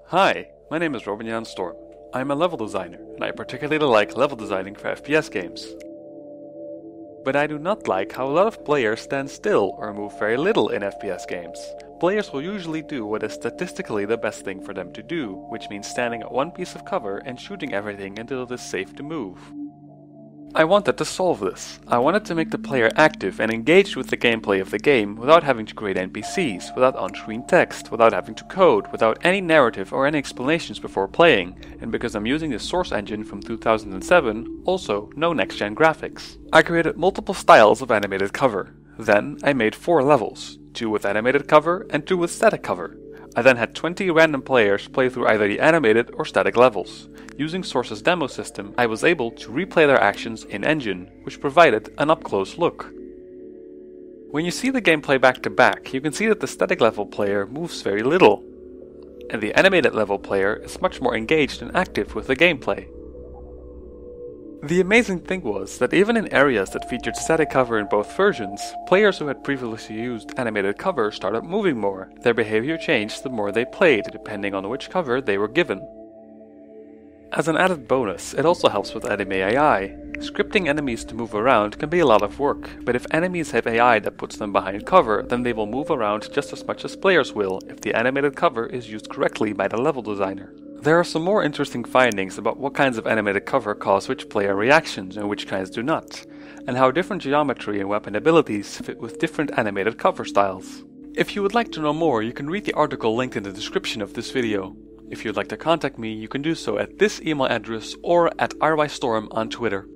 Hi, my name is Robin-Yann Storm. I'm a level designer, and I particularly like level designing for FPS games. But I do not like how a lot of players stand still or move very little in FPS games. Players will usually do what is statistically the best thing for them to do, which means standing at one piece of cover and shooting everything until it is safe to move. I wanted to solve this. I wanted to make the player active and engaged with the gameplay of the game without having to create NPCs, without on-screen text, without having to code, without any narrative or any explanations before playing, and because I'm using the source engine from 2007, also no next-gen graphics. I created multiple styles of animated cover. Then I made 4 levels, 2 with animated cover and 2 with static cover. I then had 20 random players play through either the animated or static levels. Using Source's demo system, I was able to replay their actions in-engine, which provided an up-close look. When you see the gameplay back to back, you can see that the static level player moves very little, and the animated level player is much more engaged and active with the gameplay. The amazing thing was that even in areas that featured static cover in both versions, players who had previously used animated cover started moving more. Their behavior changed the more they played, depending on which cover they were given. As an added bonus, it also helps with anime AI. Scripting enemies to move around can be a lot of work, but if enemies have AI that puts them behind cover, then they will move around just as much as players will if the animated cover is used correctly by the level designer. There are some more interesting findings about what kinds of animated cover cause which player reactions and which kinds do not, and how different geometry and weapon abilities fit with different animated cover styles. If you would like to know more, you can read the article linked in the description of this video. If you'd like to contact me, you can do so at this email address or at rystorm on Twitter.